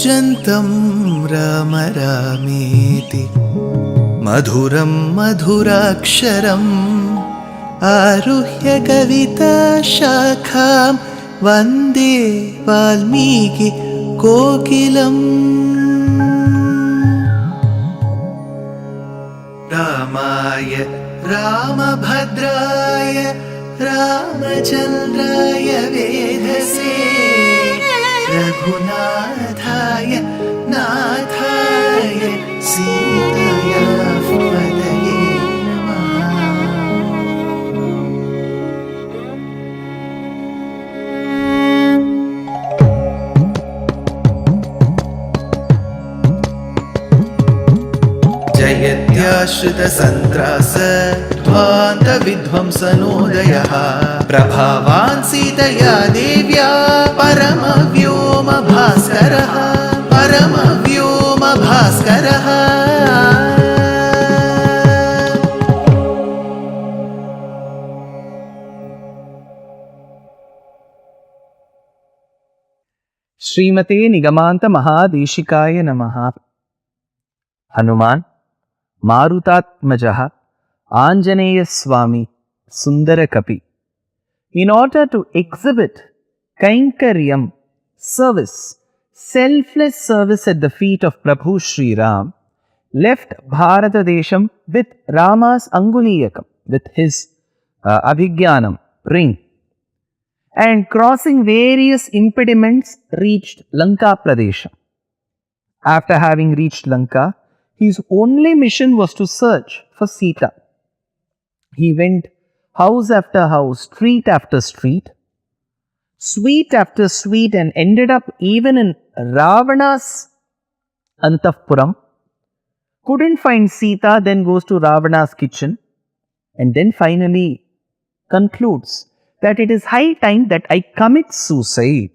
कूजन्तं राम रामेति मधुरं मधुराक्षरम् आरुह्य कविताशाखां वन्दे वाल्मीकि कोकिलम्। रामाय रामभद्राय रामचन्द्राय वेधसे रघुनाथाय नाथाय सीताया पतये नमः। जयत्याश्रितसन्त्रास ध्वान्तविध्वंसनोदयः प्रभावान् सीतया देव्या परमव्योमभास्करः परमव्योमभास्करः। श्रीमते निगमान्त महादेशिकाय नमः। हनुमान मारुतात्मजः आंजनेय स्वामी सुंदर कपि. In order to exhibit Kainkaryam, service, selfless service at the feet of Prabhu Sri Ram, left Bharata Desham with Rama's Anguliyakam, with his Abhigyanam ring, and crossing various impediments reached Lanka Pradesha. After having reached Lanka, his only mission was to search for Seetā. He went house after house, street after street, suite after suite, and ended up even in Ravana's Antahpuram. Couldn't find Seetā, then goes to Ravana's kitchen, and then finally concludes that it is high time that I commit suicide.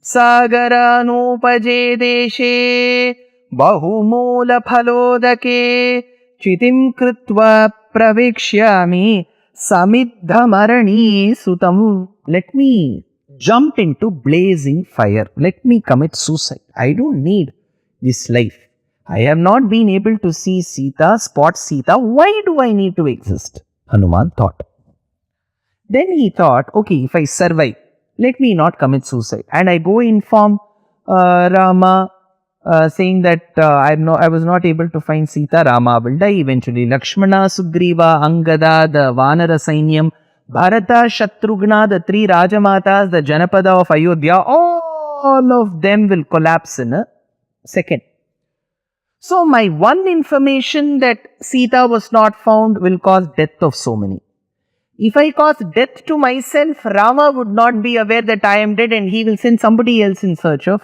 Sagaranopaje deshe bahumoola phalodake chitim kritva pravekshyami samidhamarani sutam. Let me jump into blazing fire. Let me commit suicide. I don't need this life. I have not been able to see Seetā, spot Seetā. Why do I need to exist? Hanuman thought. Then he thought, okay, if I survive, let me not commit suicide. And I go inform Rama, saying that I was not able to find Seetā. Rama will die eventually. Lakshmana, Sugriva, Angada, the Vanara Sainyam, Bharata, Shatrughna, the three Rajamatas, the Janapada of Ayodhya, all of them will collapse in a second. So my one information that Seetā was not found will cause death of so many. If I cause death to myself, Rama would not be aware that I am dead and he will send somebody else in search of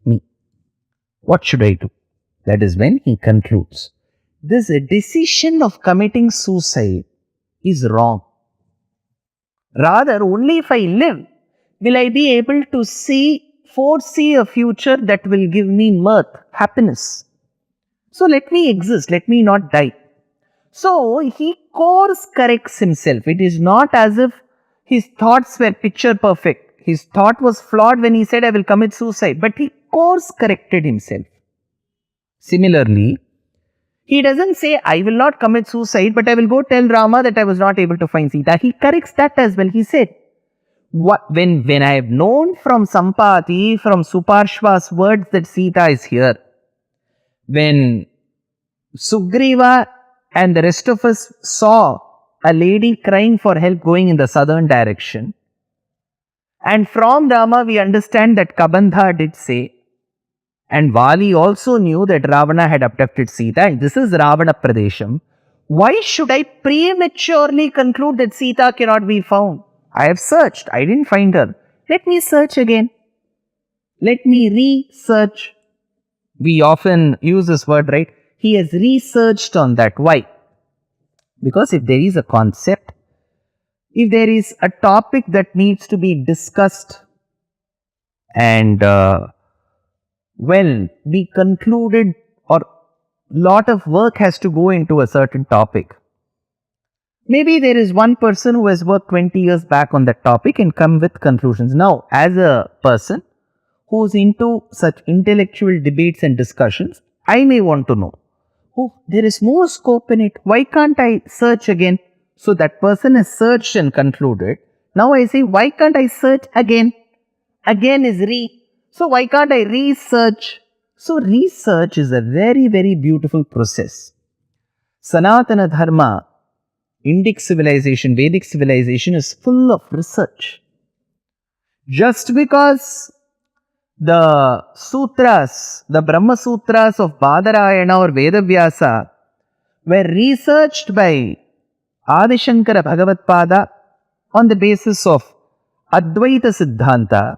me. What should I do? That is when he concludes. This decision of committing suicide is wrong. Rather, only if I live will I be able to foresee a future that will give me mirth, happiness. So let me exist, let me not die. So he course corrects himself. It is not as if his thoughts were picture perfect. His thought was flawed when he said, I will commit suicide. But he course corrected himself. Similarly, he doesn't say, I will not commit suicide, but I will go tell Rama that I was not able to find Seetā. He corrects that as well. He said, when I have known from Sampati, from Suparshva's words that Seetā is here, when Sugriva and the rest of us saw a lady crying for help going in the southern direction, and from Rama we understand that Kabandha did say, and Vali also knew that Ravana had abducted Seetā, and this is Ravana Pradesham. Why should I prematurely conclude that Seetā cannot be found? I have searched, I didn't find her. Let me search again. Let me research. We often use this word, right? He has researched on that. Why? Because if there is a concept, if there is a topic that needs to be discussed and be concluded, or lot of work has to go into a certain topic. Maybe there is one person who has worked 20 years back on that topic and come with conclusions. Now, as a person who's into such intellectual debates and discussions, I may want to know, oh, there is more scope in it. Why can't I search again? So that person has searched and concluded. Now I say, why can't I search again? Again is re. So why can't I research? So research is a very, very beautiful process. Sanatana Dharma, Indic civilization, Vedic civilization is full of research. Just because the sutras, the Brahma Sutras of Badarayana or Vedavyasa were researched by Adi Shankara Bhagavatpada on the basis of Advaita Siddhanta,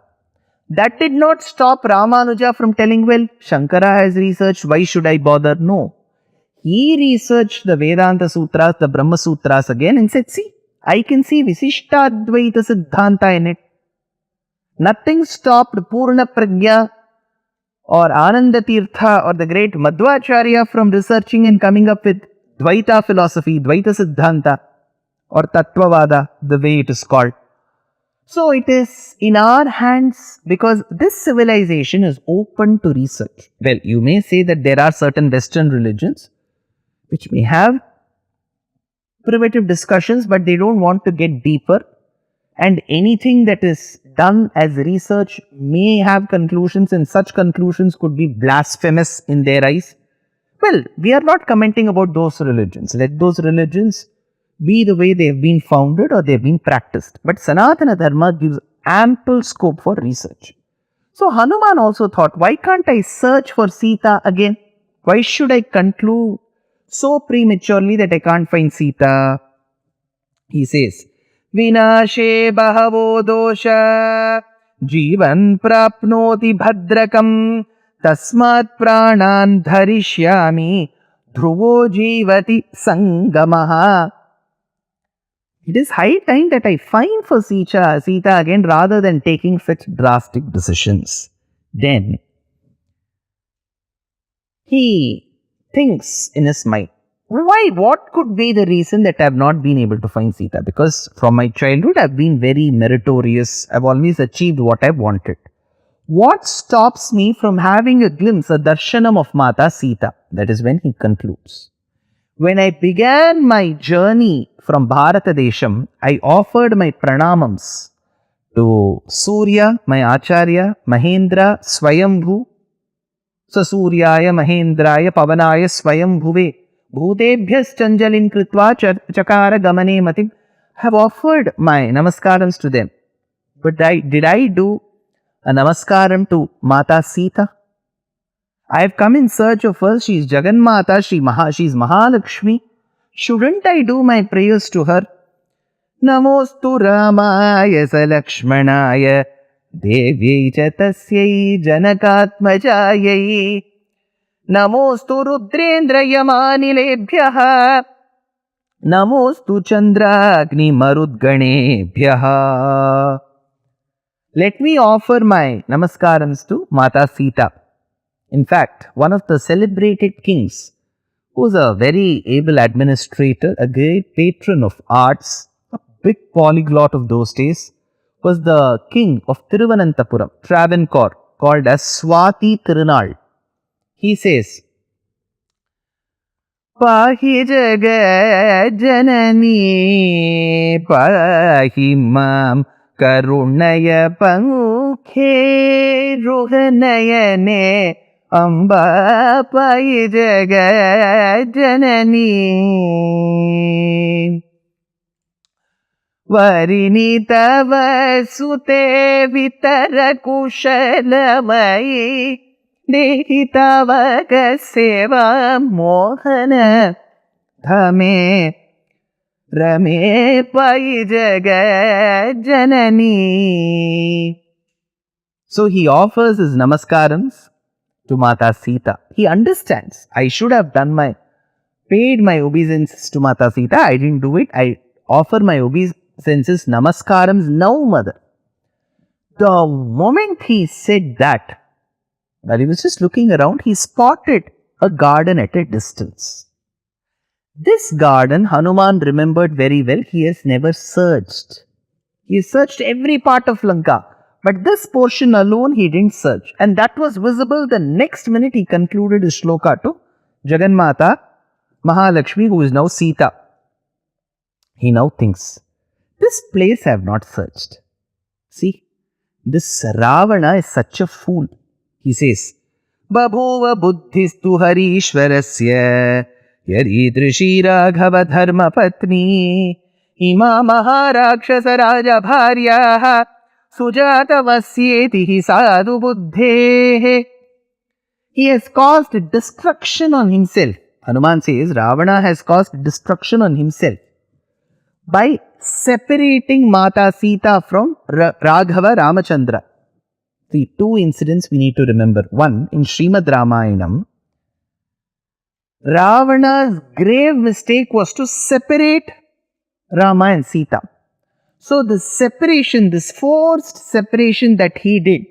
that did not stop Ramanuja from telling, well, Shankara has researched, why should I bother? No. He researched the Vedanta Sutras, the Brahma Sutras again and said, see, I can see Visishta Advaita Siddhanta in it. Nothing stopped Purna Pragya or Ananda Tirtha or the great Madhvacharya from researching and coming up with Dvaita philosophy, Dvaita Siddhanta or Tattvavada, the way it is called. So it is in our hands because this civilization is open to research. Well, you may say that there are certain Western religions which may have primitive discussions, but they don't want to get deeper. And anything that is done as research may have conclusions, and such conclusions could be blasphemous in their eyes. Well, we are not commenting about those religions. Let those religions be the way they have been founded or they have been practiced. But Sanatana Dharma gives ample scope for research. So Hanuman also thought, why can't I search for Seetā again? Why should I conclude so prematurely that I can't find Seetā? He says, Vinashe bahavo dosha jivan prapnoti bhadrakam tasmat pranan dharishyami dhruvo jivati sangamaha. It is high time that I find for Seetā again rather than taking such drastic decisions. Then he thinks in his mind, why? What could be the reason that I have not been able to find Seetā? Because from my childhood I have been very meritorious. I have always achieved what I wanted. What stops me from having a glimpse, a darshanam of Mata Seetā? That is when he concludes. When I began my journey from Bharata Desham, I offered my pranamams to Surya, my Acharya, Mahendra, Swayambhu, Sasuryaya, Mahendraya, Pavanaya, Swayambhuve, Bhutebhyas Chanjalin Kritva Chakara Gamane Matim. Have offered my namaskarams to them. But did I do a namaskaram to Mata Seetā? I have come in search of her. She is Jagannmata, she is Mahalakshmi. Shouldn't I do my prayers to her? Namostu Ramaya Salakshmanaya Devyai cha tasyai Janakatmajayai Namostu Rudrendra Yamanilebhyaha Namostu Chandragni Marudganebhyaha. Let me offer my namaskarams to Mata Seetā. In fact, one of the celebrated kings, who was a very able administrator, a great patron of arts, a big polyglot of those days, was the king of Thiruvananthapuram, Travancore, called as Swati Tirunal. He says, Pahi jaga janani pahi mam karunaya pankhe ruhanayane Amba pahi jaga janani Varini tava sute vitara kushalamai Dehi tava kaseva mohana dhame Rame pahi jaga janani. So he offers his namaskarams to Mata Seetā. He understands. I should have paid my obeisances to Mata Seetā. I didn't do it. I offer my obeisances, namaskarams now, mother. The moment he said that, while he was just looking around, he spotted a garden at a distance. This garden, Hanuman remembered very well. He has never searched. He has searched every part of Lanka, But this portion alone he didn't search. And that was visible the next minute he concluded his shloka to Jagannatha Mahalakshmi, who is now Seetā. He now thinks, this place I have not searched. See, this Ravana is such a fool. He says, Babhuva buddhistu harishvarasya yaridrishi raghava dharma patni ima maharakshasa raja bharyaha sujata vasyeti sadhu buddhe. He has caused destruction on himself. Hanuman says Ravana has caused destruction on himself by separating Mata Seetā from Raghava Ramachandra. See, two incidents we need to remember. One, in Srimad Ramayanam, Ravana's grave mistake was to separate Rama and Seetā. So the separation, this forced separation that he did,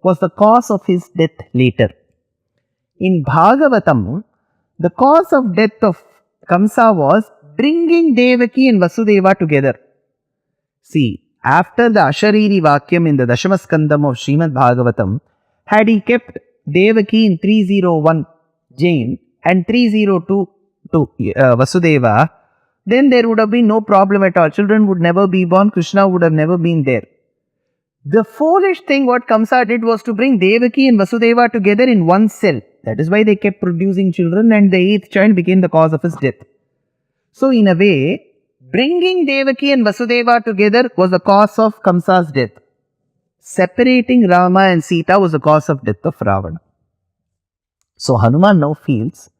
was the cause of his death later. In Bhagavatam, the cause of death of Kamsa was bringing Devaki and Vasudeva together. See, after the Ashariri Vakyam in the Dashamaskandam of Srimad Bhagavatam, had he kept Devaki in 301 Jain and 302 to Vasudeva, then there would have been no problem at all. Children would never be born, Krishna would have never been there. The foolish thing what Kamsa did was to bring Devaki and Vasudeva together in one cell. That is why they kept producing children, and the 8th child became the cause of his death. So in a way, bringing Devaki and Vasudeva together was the cause of Kamsa's death. Separating Rama and Seetā was the cause of death of Ravana. So Hanuman now feels,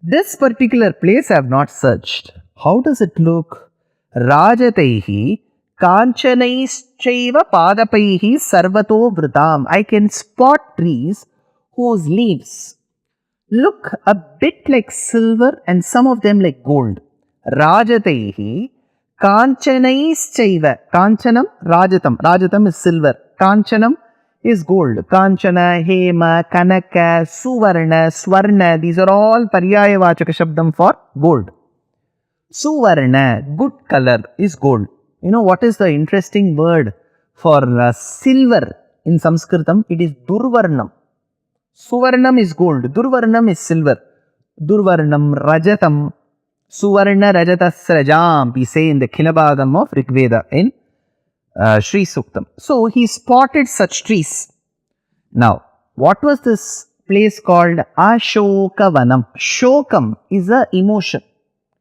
this particular place I have not searched. How does it look? Rajataihi kanchanaishchaiva padapaihi sarvato vritam. I can spot trees whose leaves look a bit like silver and some of them like gold. Rajataihi kanchanaishchaiva. Kanchanam, rajatam. Rajatam is silver. Kanchanam is gold. Kanchana, Hema, Kanaka, Suvarna, Swarna. These are all paryaya vachaka shabdam for gold. Suvarna, good color, is gold. You know what is the interesting word for silver in Sanskritam? It is Durvarnam. Suvarnam is gold. Durvarnam is silver. Durvarnam, Rajatam, Suvarna Rajatasrajam, we say in the Khilabhagam of Rigveda in Sri Suktam. So he spotted such trees. Now, what was this place called? Ashoka Vanam. Shokam is an emotion.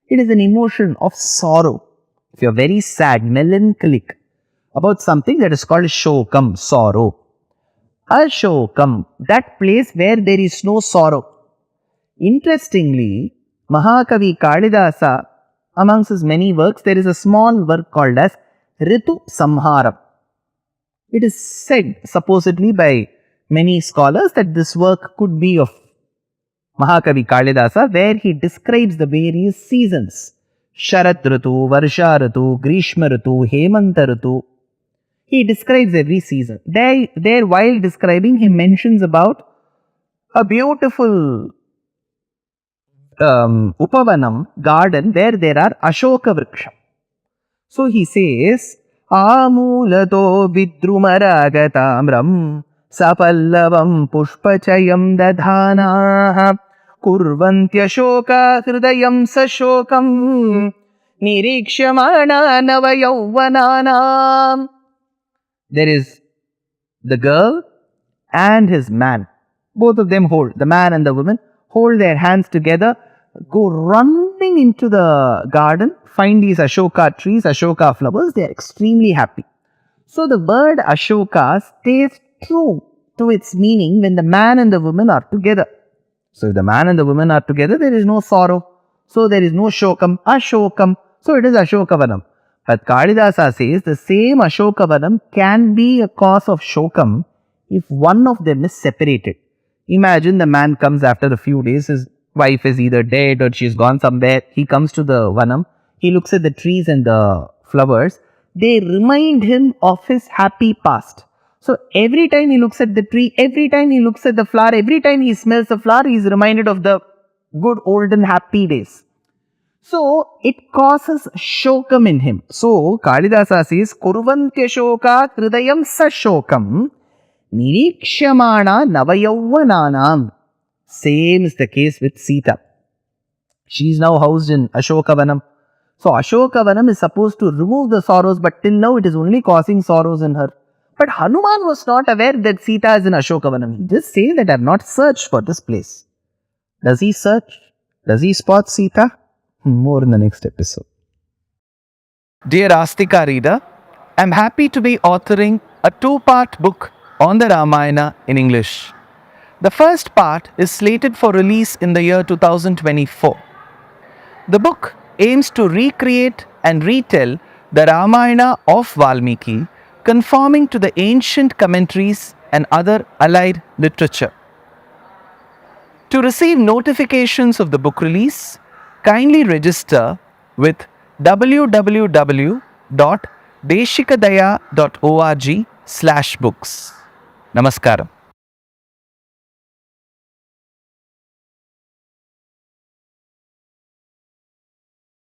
It is an emotion of sorrow. If you are very sad, melancholic about something, that is called Shokam, sorrow. Ashokam, that place where there is no sorrow. Interestingly, Mahakavi Kalidasa, amongst his many works, there is a small work called as Ritu Samharam. It is said, supposedly by many scholars, that this work could be of Mahakavi Kalidasa, where he describes the various seasons. Sharat Ritu, Varsha Ritu, Grishma Ritu, Hemanta Ritu. He describes every season. There, while describing, he mentions about a beautiful Upavanam garden where there are Ashoka Vriksha. So he says, Amulato vidrumaragatamram sapallavam pushpachayam dadhana kurvantyashoka hridayam sashokam nirikshamana navayauvananam. There is the girl and his man. Both of them hold, the man and the woman, hold their hands together, go running into the garden, find these Ashoka trees, Ashoka flowers. They are extremely happy. So the word Ashoka stays true to its meaning when the man and the woman are together. So if the man and the woman are together, there is no sorrow. So there is no Shokam, Ashokam. So it is Ashoka Vanam. But Kalidasa says the same Ashoka Vanam can be a cause of Shokam if one of them is separated. Imagine the man comes after a few days, his wife is either dead or she's gone somewhere. He comes to the Vanam, he looks at the trees and the flowers. They remind him of his happy past. So every time he looks at the tree, every time he looks at the flower, every time he smells the flower, he is reminded of the good olden happy days. So it causes shokam in him. So Kalidasa says, Kurvantya shoka hridayam sashokam nirikshamana navayauvananam. Same is the case with Seetā. She is now housed in Ashoka Vana. So Ashoka Vana is supposed to remove the sorrows, but till now it is only causing sorrows in her. But Hanuman was not aware that Seetā is in Ashoka Vana. He just says that I have not searched for this place. Does he search? Does he spot Seetā? More in the next episode. Dear Astika reader, I am happy to be authoring a 2-part book on the Ramayana in English. The first part is slated for release in the year 2024. The book aims to recreate and retell the Ramayana of Valmiki, conforming to the ancient commentaries and other allied literature. To receive notifications of the book release, kindly register with www.deshikadaya.org/books. Namaskaram.